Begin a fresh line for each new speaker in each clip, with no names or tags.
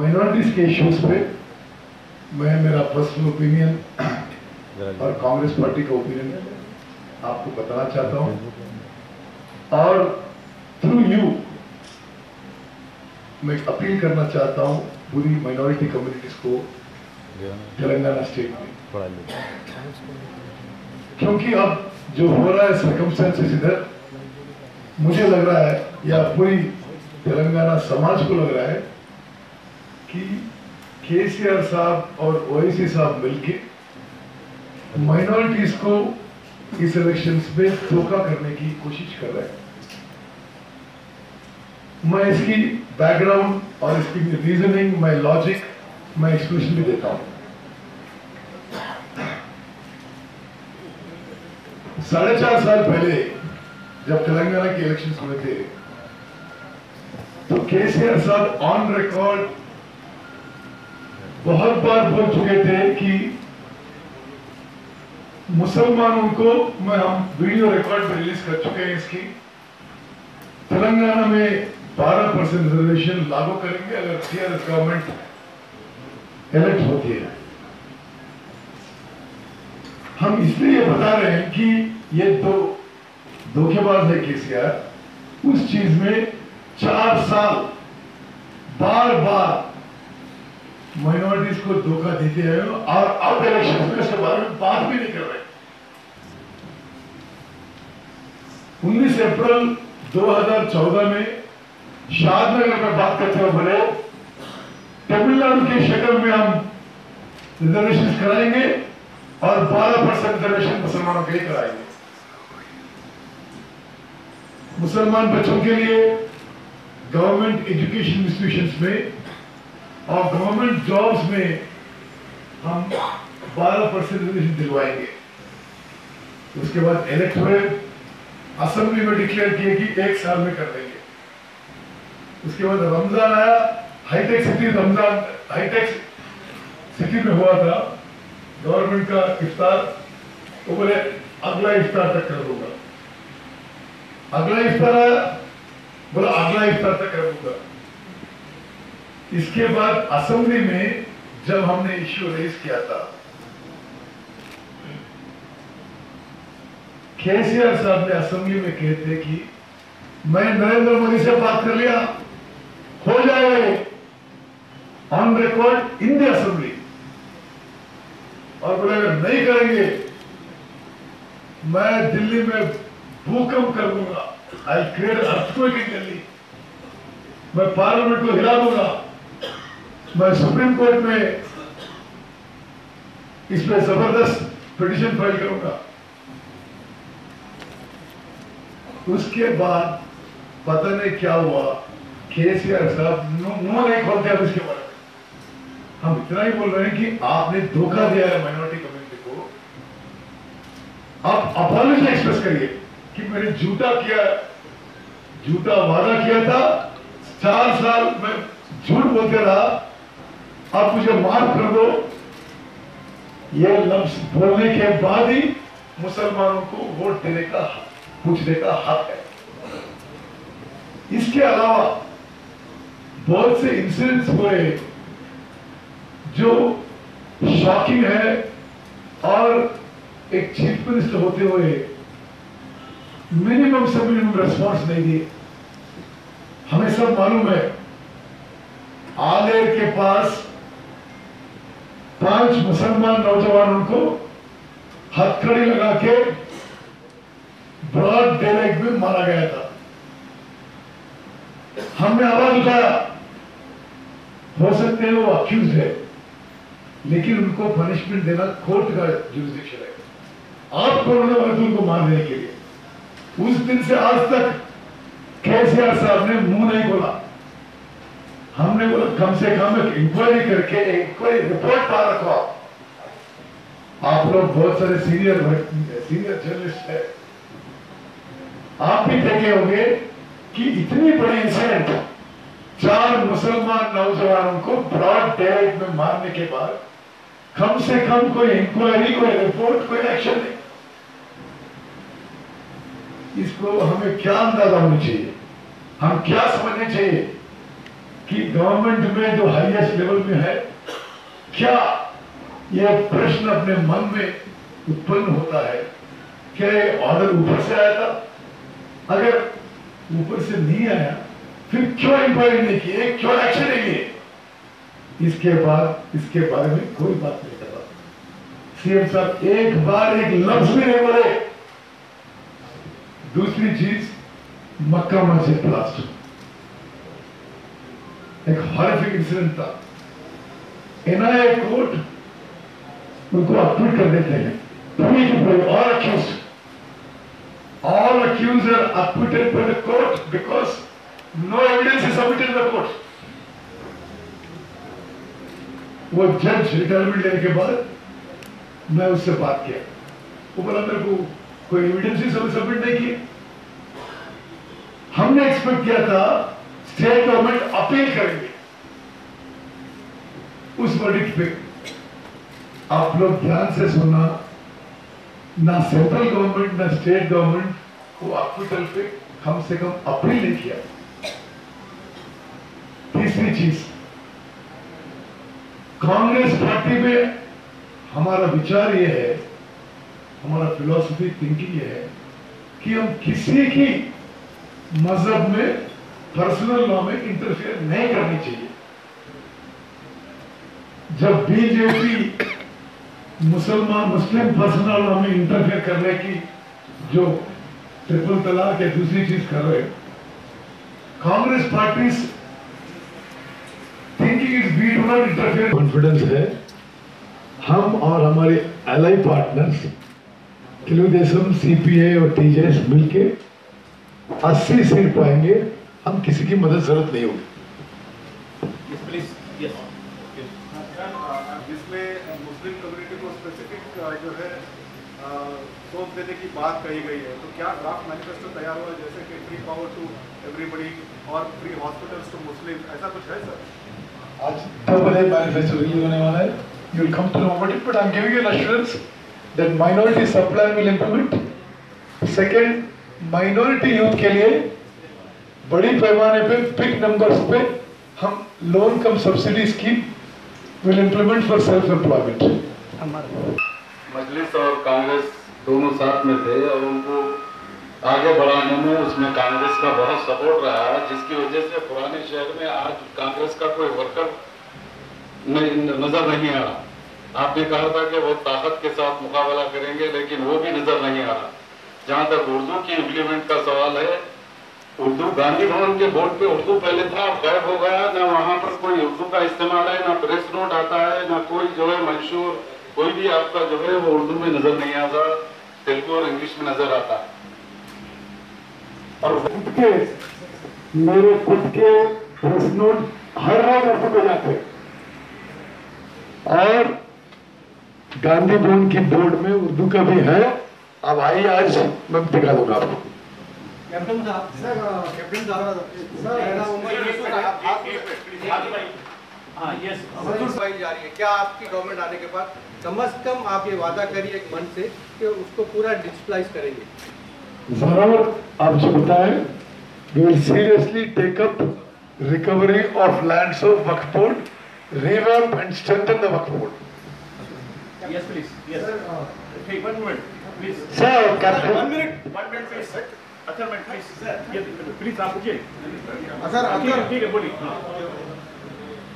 Minorities के issues पे मैं मेरा पर्सनल ओपिनियन और कांग्रेस पार्टी का ओपिनियन आपको बताना चाहता हूं और थ्रू यू मैं अपील करना चाहता हूं पूरी माइनॉरिटी कम्युनिटीज को तेलंगाना स्टेट में, क्योंकि अब जो हो रहा है सर्कमस्टेंसेस इधर मुझे लग रहा है या पूरी तेलंगाना समाज को लग रहा है कि केसीआर साहब और ओवैसी साहब मिलके माइनॉरिटीज को इस इलेक्शंस में धोखा करने की कोशिश कर रहे हैं। मैं इसकी बैकग्राउंड और इसकी रीजनिंग, मैं लॉजिक, मैं एक्सप्लेनेशन भी देता हूं। 4.5 साल पहले जब तेलंगाना के इलेक्शंस हुए थे तो केसीआर साहब ऑन रिकॉर्ड बहुत बार बोल चुके थे कि मुसलमानों को हम वीडियो रिकॉर्ड में रिलीज कर चुके हैं इसकी, तेलंगाना में 12% रिजर्वेशन लागू करेंगे अगर टीआरएस गवर्नमेंट इलेक्ट होती है। हम इसलिए बता रहे हैं कि ये धोखेबाज है केसीआर। उस चीज में 4 साल बार बार माइनॉरिटीज को धोखा देते हैं और अब इलेक्शन में इसके बारे में बात भी नहीं कर रहे। 19 अप्रैल 2014 में शादनगर में बात करते हुए बोले तमिलनाडु की शक्ल में हम रिजर्वेशन कराएंगे और 12% रिजर्वेशन मुसलमानों के लिए कराएंगे। मुसलमान बच्चों के लिए गवर्नमेंट एजुकेशन इंस्टीट्यूशंस में और गवर्नमेंट जॉब्स में हम 12% रिजर्वेशन दिलवाएंगे। उसके बाद इलेक्ट हुए, असेंबली में डिक्लेयर किए कि 1 साल में कर देंगे। उसके बाद रमजान आया, हाईटेक सिटी में हुआ था गवर्नमेंट का इफ्तार, तो बोले अगला इफ्तार तक कर दूंगा। अगला इफ्तार आया, बोला अगला इफ्तार तक कर दूंगा। इसके बाद असेंबली में जब हमने इश्यू रेज किया था, केसीआर साहब ने असेंबली में कहते कि मैं नरेंद्र मोदी से बात कर लिया, हो जाएगा on record in the assembly, और बोले अगर नहीं करेंगे मैं दिल्ली में भूकंप कर दूंगा, आई क्रिएट अर्थक्वेक इन दिल्ली, मैं पार्लियामेंट को हिला दूंगा, मैं सुप्रीम कोर्ट में इस पे जबरदस्त पिटीशन फाइल करूंगा। उसके बाद पता नहीं क्या हुआ, केसीआर साहब मुंह नहीं खोलते अब इसके बारे में। हम इतना ही बोल रहे हैं कि आपने धोखा दिया है माइनॉरिटी कम्युनिटी को, आप अपॉलॉजी एक्सप्रेस करिए कि मैंने झूठा वादा किया था, 4 साल में झूठ बोलते रहा, आप मुझे माफ कर दो। ये लफ्ज बोलने के बाद ही मुसलमानों को वोट देने का, पूछने का हक है। इसके अलावा बहुत से इंसिडेंट्स हुए जो शॉकिंग है, और एक चीफ मिनिस्टर होते हुए मिनिमम से मिनिमम रिस्पॉन्स नहीं दिए। हमें सब मालूम है आलेर के पास 5 मुसलमान नौजवानों को हथकड़ी लगा के ब्रॉड डेलाइट में मारा गया था। हमने आवाज उठाया, हो सकते हैं वो अक्यूज है, लेकिन उनको पनिशमेंट देना कोर्ट का जुरिसडिक्शन है। आप कौन है उनको मारने के लिए? उस दिन से आज तक केसीआर साहब ने मुंह नहीं खोला। हमने बोला कम से कम एक इंक्वायरी करके इंक्वायरी रिपोर्ट पा रखो। आप लोग बहुत सारे सीनियर जर्नलिस्ट है, आप भी देखे होंगे कि इतनी बड़ी इंसिडेंट, 4 मुसलमान नौजवानों को ब्रॉड डेलाइट में मारने के बाद कम से कम कोई इंक्वायरी, कोई रिपोर्ट, कोई एक्शन नहीं। इसको हमें क्या अंदाजा होना चाहिए, हम क्या समझने चाहिए कि गवर्नमेंट में जो हाईएस्ट लेवल में है, क्या यह प्रश्न अपने मन में उत्पन्न होता है, क्या ये ऑर्डर ऊपर से आया था? अगर ऊपर से नहीं आया, फिर क्यों इंक्वायरी नहीं की, क्यों एक्शन नहीं लिए? इसके बाद इसके बारे में कोई बात नहीं कर रहा। सीएम साहब एक बार एक लफ्ज भी नहीं बोले। दूसरी चीज, मक्का मस्जिद ब्लास्ट, एक हॉरिफिक इंसिडेंट था। एनआईए कोर्ट उनको अक्यूट कर देते हैं, all accused are acquitted by the court because no evidence is submitted in the court. वो जज रिटायरमेंट लेने के बाद मैं उससे बात किया, वो बोला मेरे को कोई एविडेंस ही सबमिट नहीं किए। हमने एक्सपेक्ट किया था स्टेट गवर्नमेंट अपील करेंगे उस वर्डिक्ट पे। आप लोग ध्यान से सुनना, ना सेंट्रल गवर्नमेंट ना स्टेट गवर्नमेंट को एक्विटल पे कम से कम अपील नहीं किया। तीसरी चीज, कांग्रेस पार्टी में हमारा विचार यह है, हमारा फिलॉसफी थिंकिंग यह है कि हम किसी की मजहब में, पर्सनल लॉ में इंटरफेयर नहीं करनी चाहिए। जब बीजेपी मुस्लिम पर्सनल लॉ में इंटरफेयर करने की जो ट्रिपल तलाक या दूसरी चीज कर रहे, Congress party thinking is we do not interfere. Confidence है हम और हमारे एलाई पार्टनर्स तेलुगुदेशम, सीपीए और टीजेएस मिलके 80 सीट पाएंगे। हम किसी की मदद जरूरत नहीं होगी।
जिसमें मुस्लिम कम्युनिटी को स्पेसिफिक जो है सोच देने की बात कही गई है, तो क्या ड्राफ्ट मैनिफेस्टो तैयार हुआ, जैसे कि फ्री पावर टू एवरीबडी और फ्री हॉस्पिटल्स टू मुस्लिम, ऐसा कुछ है सर?
आज 2 बजे मैनिफेस्टो रिलीज होने वाला है। You will come to know about it, but I am giving you an assurance that minority supply will implement. Second, minority youth के लिए बड़ी पैमाने पे बिग नंबर्स पे हम loan come subsidy scheme will implement for self employment.
मजलिस और कांग्रेस दोनों साथ में थे और उनको आगे बढ़ाने में उसमें कांग्रेस का बहुत सपोर्ट रहा, जिसकी वजह से पुराने शहर में आज कांग्रेस का कोई वर्कर नजर नहीं आ रहा। आपने कहा था कि वो ताकत के साथ मुकाबला करेंगे, लेकिन वो भी नजर नहीं आ रहा। जहां तक उर्दू की इम्प्लीमेंट का सवाल है, उर्दू गांधी भवन के बोर्ड पे उर्दू पहले था, गायब हो गया। ना वहां पर कोई उर्दू का इस्तेमाल है, ना प्रेस नोट आता है, ना कोई जो है मंशूर कोई भी आपका जो है वो उर्दू में नजर नहीं आता, तेलुगु और इंग्लिश में नजर आता है।
और मेरे खुद के प्रेस नोट हर रोज उर्दू में जाते हैं और गांधी भवन की बोर्ड में उर्दू का भी है। अब आइए, आज मैं दिखा दूंगा आपको।
कैप्टन साहब, कैप्टन साहब, जा रही है, क्या आपकी गवर्नमेंट आने के बाद कम से कम आप ये वादा करिए एक मन से कि उसको पूरा डिजिटलाइज करेंगे?
जरूर, आप जो बताएं, we will seriously take up recovery of lands of Waqf Board, revamp and strengthen the Waqf Board.
Yes, please. Yes. Okay, 1 minute, please.
Sir, Captain.
1 minute, please. अच्छा मिनट प्लीज सर, ये please आप पूछिए sir. ठीक है, बोलिए।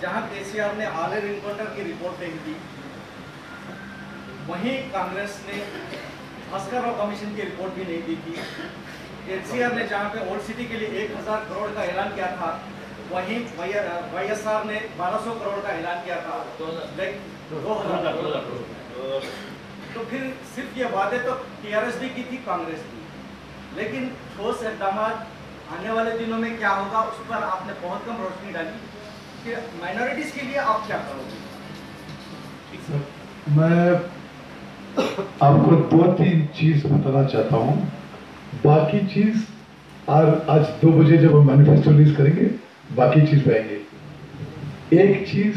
जहां केसीआर ने आलर encounter की रिपोर्ट नहीं दी, वहीं कांग्रेस ने भास्कर राव कमीशन की रिपोर्ट भी नहीं दी थी। एचसीआर ने जहां पे ओल्ड सिटी के लिए 1000 करोड़ का ऐलान किया था, वहीं वाईएसआर ने 1200 करोड़ का ऐलान किया था। 2000 करोड़। तो फिर सिर्फ ये वादे तो टीआरएस भी की थी, कांग्रेस की, लेकिन ठोस इकदाम आने वाले दिनों में क्या होगा उस पर आपने बहुत कम रोशनी डाली कि माइनॉरिटीज के लिए आप क्या करोगे?
मैं आपको 2-3 चीज बताना चाहता हूं। बाकी चीज आज 2 बजे जब हम मैनिफेस्टो रिलीज करेंगे, बाकी चीज पाएंगे। एक चीज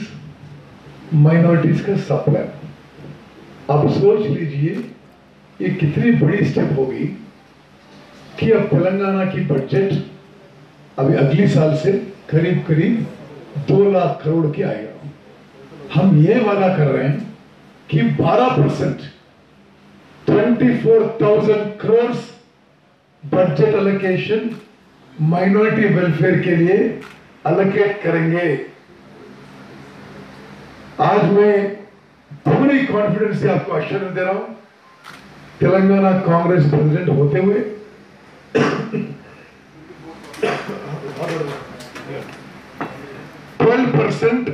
माइनॉरिटीज का सप्लाई। आप सोच लीजिए ये कितनी बड़ी स्टेप होगी कि अब तेलंगाना की बजट अभी अगली साल से करीब करीब 2 लाख करोड़ की आएगा। हम ये वादा कर रहे हैं कि 12% 24,000 crore budget allocation minority welfare के लिए अलोकेट करेंगे। आज मैं पूरी कॉन्फिडेंस से आपको आश्वासन दे रहा हूं, तेलंगाना कांग्रेस प्रेसिडेंट होते हुए 12%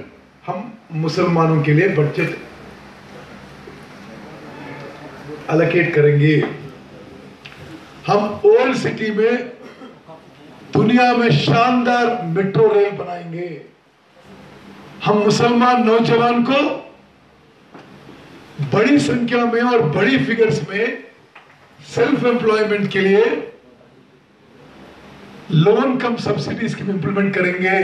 हम मुसलमानों के लिए बजट अलोकेट करेंगे। हम ओल्ड सिटी में दुनिया में शानदार मेट्रो रेल बनाएंगे। हम मुसलमान नौजवान को बड़ी संख्या में और बड़ी फिगर्स में सेल्फ एम्प्लॉयमेंट के लिए लोन कम सब्सिडी स्कीम इंप्लीमेंट करेंगे।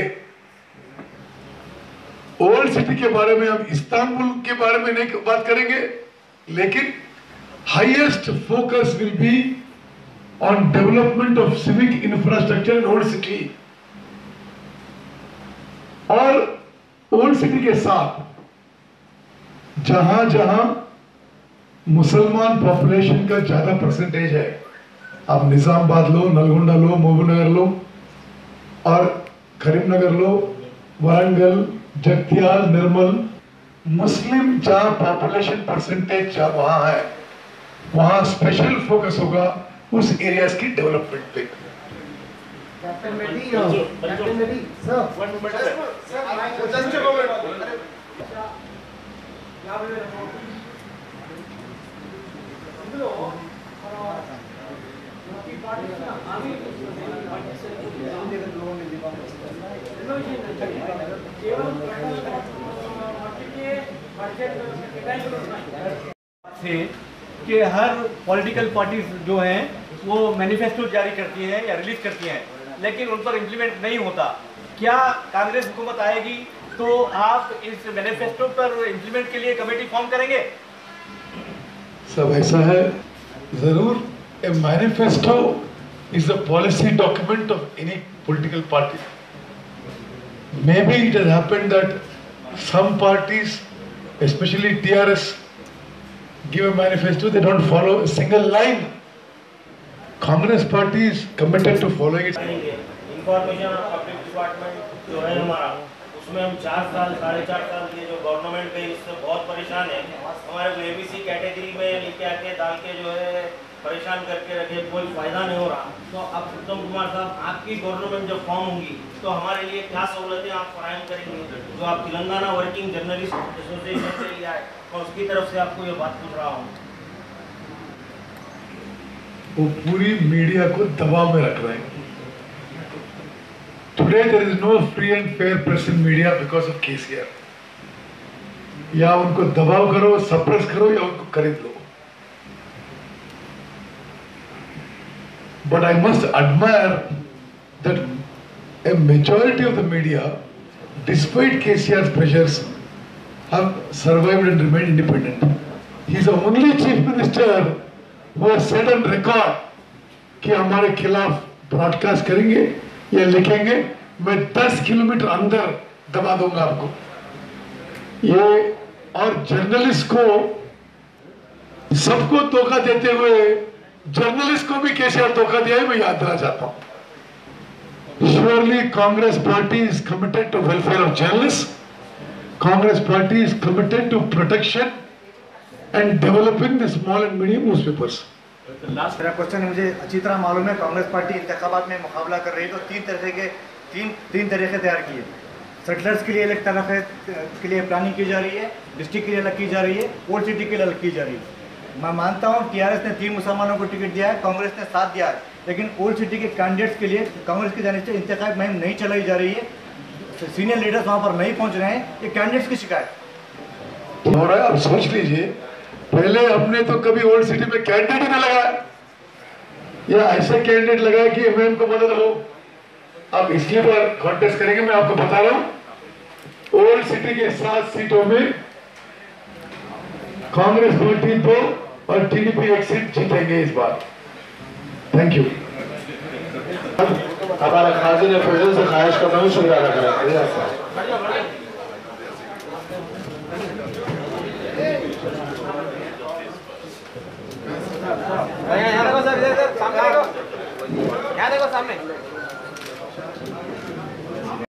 ओल्ड सिटी के बारे में हम इस्तांबुल के बारे में नहीं बात करेंगे, लेकिन highest focus will be on development of civic infrastructure in old city. और ओल्ड सिटी के साथ जहां जहां मुसलमान पॉपुलेशन का ज्यादा परसेंटेज है, आप निजामाबाद लो, नलगोंडा लो, महबूबनगर लो और करीमनगर लो, वरंगल, जगतियाल, निर्मल, मुस्लिम जहां पॉपुलेशन परसेंटेज वहां है, वहां स्पेशल फोकस होगा उस एरियाज की डेवलपमेंट पे।
थे कि हर पॉलिटिकल पार्टीज जो हैं वो मैनिफेस्टो जारी करती हैं या रिलीज करती हैं, लेकिन उन पर इम्प्लीमेंट नहीं होता। क्या कांग्रेस हुकूमत आएगी तो आप इस मैनिफेस्टो पर इम्प्लीमेंट के लिए कमेटी फॉर्म करेंगे?
सब ऐसा है जरूर। A manifesto is a policy document of any political party. Maybe it has happened that some parties, especially TRS, give a manifesto, they don't follow a single line. Congress party is committed to following it.
Information और public department जो है हमारा, उसमें हम 4 साल 4.5 साल ये जो गवर्नमेंट पे इससे बहुत परेशान है। हमारे को ABC कैटेगरी में लेके आके डाल के जो है परेशान करके रखे, कोई फायदा नहीं हो रहा। तो अब उत्तम कुमार साहब, आपकी गवर्नमेंट जब फॉर्म होगी तो हमारे लिए क्या सहूलतें आप फराहम करेंगे? जो आप तेलंगाना वर्किंग जर्नलिस्ट एसोसिएशन से लिया है, मैं उसकी तरफ से आपको ये बात पूछ रहा हूँ।
वो पूरी मीडिया को दबाव में रख रहे हैं। Today there is no free and fair press in media because of KCR. या उनको दबाव करो, सप्रेस करो या उनको खरीद लो। But I must admire that a majority of the media, despite KCR's pressures, have survived and remained independent. He is the only chief minister who has said on record कि हमारे खिलाफ ब्रॉडकास्ट करेंगे या लिखेंगे, मैं 10 किलोमीटर अंदर दबा दूंगा आपको। ये और जर्नलिस्ट को, सबको धोखा देते हुए जर्नलिस्ट को भी केसीआर धोखा दिया है, मैं याद दिलाना चाहता हूं। Surely Congress party is committed to welfare of journalists. Congress party is committed to protection and developing the small and medium newspapers.
Last मेरा क्वेश्चन है, मुझे अच्छी तरह मालूम है कांग्रेस पार्टी इंतखाबात में मुकाबला कर रही है, तो तीन तरीके तैयार किए। सेटलर्स के लिए अलग तरह के लिए प्लानिंग की जा रही है, डिस्ट्रिक्ट के लिए अलग की जा रही है, ओल्ड सिटी के लिए अलग की जा रही है। मैं मानता हूँ TRS ने 3 मुसलमानों को टिकट दिया है, कांग्रेस ने 7 दिया है, लेकिन ओल्ड सिटी के कैंडिडेट्स के लिए कांग्रेस की जाने से इंतखाब मुहिम नहीं चलाई जा रही है। सीनियर लीडर्स वहाँ पर नहीं पहुँच रहे हैं, ये कैंडिडेट्स की शिकायत
हो रहा है। अब सोच लीजिए, पहले हमने तो कभी ओल्ड सिटी में कैंडिडेट ही नहीं लगाया, या ऐसे कैंडिडेट लगाया कि एमएम को मदद हो। अब इसलिए पर कॉन्टेस्ट करेंगे। मैं आपको बता रहा हूं, ओल्ड सिटी के 7 सीटों में कांग्रेस पार्टी 2 और TDP 1 सीट जीतेंगे इस बार। Thank you.
हमारा खाजी ने फिर से ख्वाहिश करता हूँ, शुक्रिया अदा करें। यहाँ देखो सर, इधर सामने देखो, यहाँ देखो सामने।